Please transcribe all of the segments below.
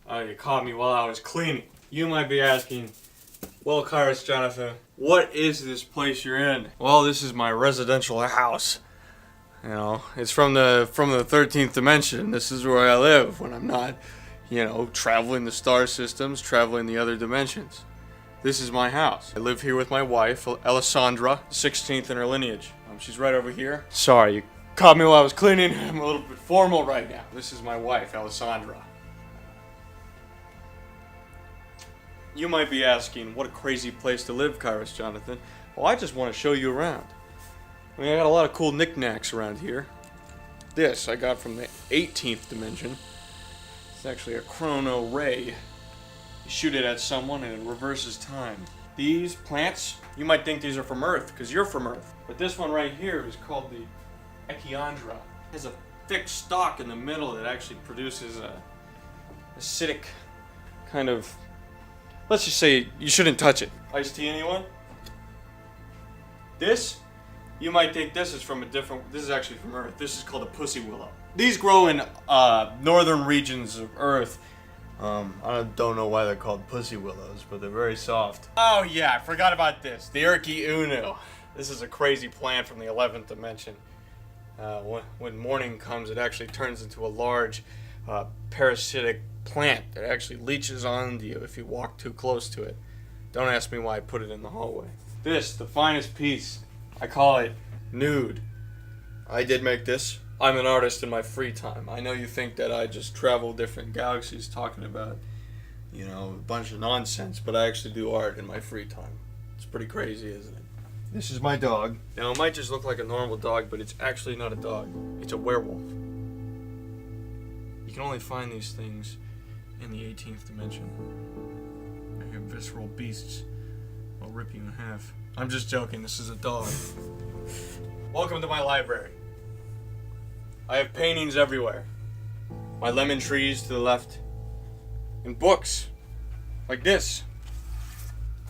You caught me while I was cleaning. You might be asking, well, Kairos Jonathon, what is this place you're in? Well, this is my residential house. You know, it's from the 13th dimension. This is where I live when I'm not, traveling the star systems, traveling the other dimensions. This is my house. I live here with my wife, Elisandra, 16th in her lineage. She's right over here. Sorry, you caught me while I was cleaning. I'm a little bit formal right now. This is my wife, Elisandra. You might be asking, what a crazy place to live, Kairos Jonathon. Well, I just want to show you around. I mean, I got a lot of cool knickknacks around here. This I got from the 18th dimension. It's actually a chrono ray. You shoot it at someone and it reverses time. These plants, you might think these are from Earth, because you're from Earth. But this one right here is called the Elisandra. It has a thick stalk in the middle that actually produces a acidic kind of... Let's just say you shouldn't touch it. Iced tea, anyone? This? You might think this is from a different... This is actually from Earth. This is called a pussy willow. These grow in northern regions of Earth. I don't know why they're called pussy willows, but they're very soft. Oh yeah, I forgot about this. The Urki Unu. This is a crazy plant from the 11th dimension. When morning comes, it actually turns into a large parasitic plant that actually leeches onto you if you walk too close to it. Don't ask me why I put it in the hallway. This, the finest piece. I call it nude. I did make this. I'm an artist in my free time. I know you think that I just travel different galaxies talking about, a bunch of nonsense, but I actually do art in my free time. It's pretty crazy, isn't it? This is my dog. Now, it might just look like a normal dog, but it's actually not a dog. It's a werewolf. You can only find these things in the 18th dimension. I hear visceral beasts will rip you in half. I'm just joking, this is a dog. Welcome to my library. I have paintings everywhere. My lemon trees to the left. And books. Like this.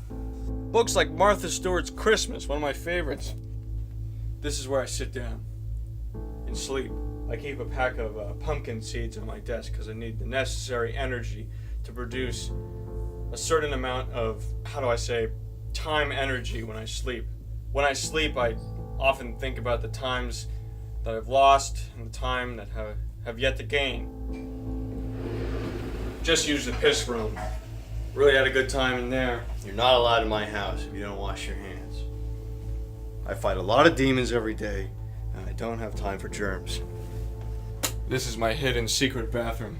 Books like Martha Stewart's Christmas, one of my favorites. This is where I sit down and sleep. I keep a pack of pumpkin seeds on my desk because I need the necessary energy to produce a certain amount of, time energy when I sleep. When I sleep, I often think about the times that I've lost and the time that have yet to gain. Just used the piss room. Really had a good time in there. You're not allowed in my house if you don't wash your hands. I fight a lot of demons every day, and I don't have time for germs. This is my hidden secret bathroom.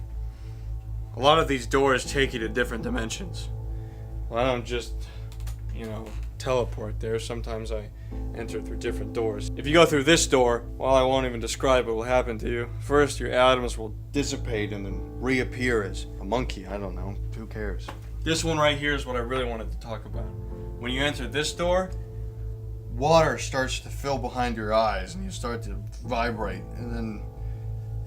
A lot of these doors take you to different dimensions. Well, I don't just, teleport there. Sometimes I enter through different doors. If you go through this door, well, I won't even describe what will happen to you. First, your atoms will dissipate and then reappear as a monkey. I don't know. Who cares? This one right here is what I really wanted to talk about. When you enter this door, water starts to fill behind your eyes and you start to vibrate, and then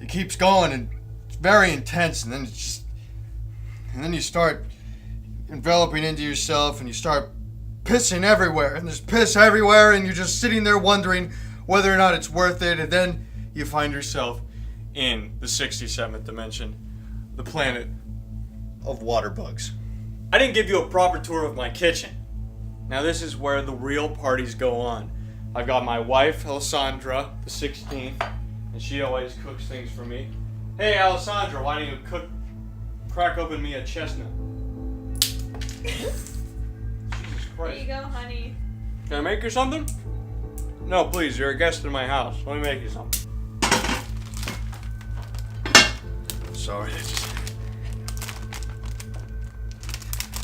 it keeps going and it's very intense, and then you start enveloping into yourself and you start pissing everywhere, and there's piss everywhere, and you're just sitting there wondering whether or not it's worth it, and then you find yourself in the 67th dimension, the planet of water bugs. I didn't give you a proper tour of my kitchen. Now this is where the real parties go on. I've got my wife, Elisandra, the 16th, and she always cooks things for me. Hey, Elisandra, why don't you crack open me a chestnut? Here you go, honey. Can I make you something? No, please, you're a guest in my house. Let me make you something. Sorry,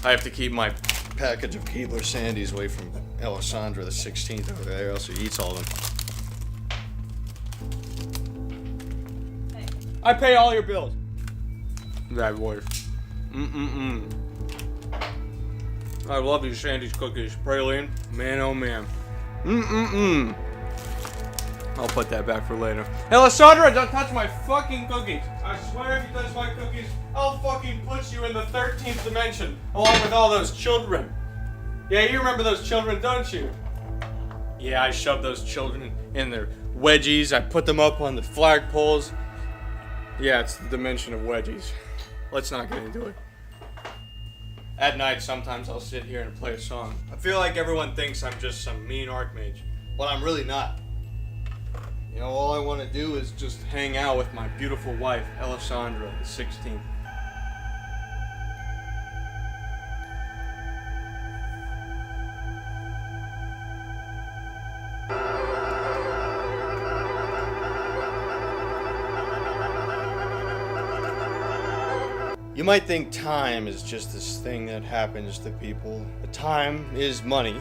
I have to keep my package of Keebler Sandies away from Elisandra the 16th over there, else he eats all of them. Hey. I pay all your bills. That voice. I love these Sandy's cookies. Praline, man oh man. I'll put that back for later. Elisandra, don't touch my fucking cookies. I swear if you touch my cookies, I'll fucking put you in the 13th dimension, along with all those children. Yeah, you remember those children, don't you? Yeah, I shoved those children in their wedgies. I put them up on the flagpoles. Yeah, it's the dimension of wedgies. let's not get into it. At night, sometimes I'll sit here and play a song. I feel like everyone thinks I'm just some mean Archmage, but I'm really not. You know, all I want to do is just hang out with my beautiful wife, Elisandra, the 16th. You might think time is just this thing that happens to people, but time is money.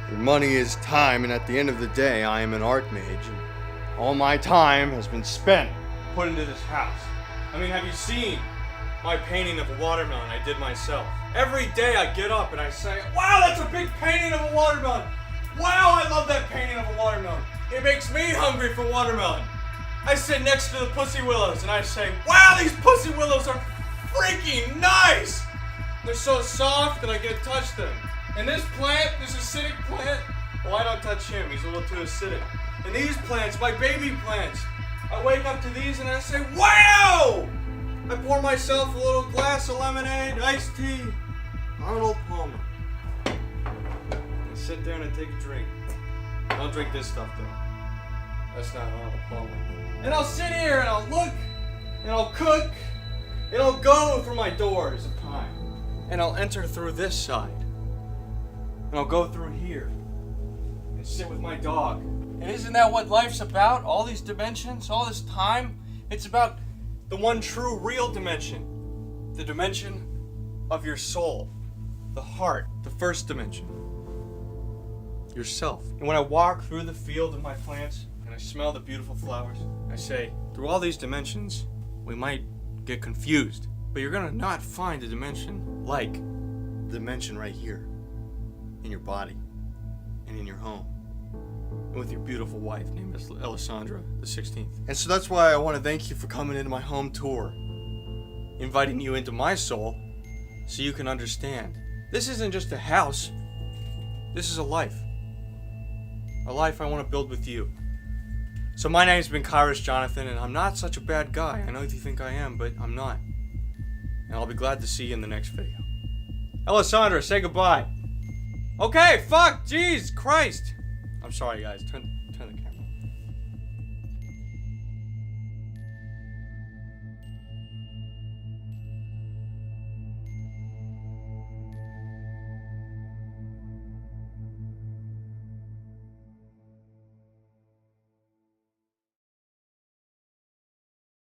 Your money is time, and at the end of the day, I am an Archmage, and all my time has been spent put into this house. I mean, have you seen my painting of a watermelon I did myself? Every day I get up and I say, wow, that's a big painting of a watermelon. Wow, I love that painting of a watermelon. It makes me hungry for watermelon. I sit next to the pussy willows and I say, wow, these pussy willows are freaking nice! They're so soft that I get to touch them. And this plant, this acidic plant, well, I don't touch him, he's a little too acidic. And these plants, my baby plants, I wake up to these and I say, wow! I pour myself a little glass of lemonade, iced tea, Arnold Palmer. And sit there and I take a drink. I don't drink this stuff though. That's not Arnold Palmer. And I'll sit here and I'll look, and I'll cook, and I'll go through my doors of time. And I'll enter through this side. And I'll go through here. And sit with my dog. And isn't that what life's about? All these dimensions, all this time? It's about the one true real dimension. The dimension of your soul. The heart. The first dimension. Yourself. And when I walk through the field of my plants, and I smell the beautiful flowers, I say, through all these dimensions, we might get confused, but you're gonna not find a dimension like the dimension right here in your body and in your home and with your beautiful wife named Elisandra the 16th. And so that's why I want to thank you for coming into my home tour, inviting you into my soul so you can understand this isn't just a house, this is a life I want to build with you. So my name's been Kairos Jonathon, and I'm not such a bad guy. I know you think I am, but I'm not. And I'll be glad to see you in the next video. Elisandra, say goodbye. Okay, fuck, jeez, Christ. I'm sorry, guys.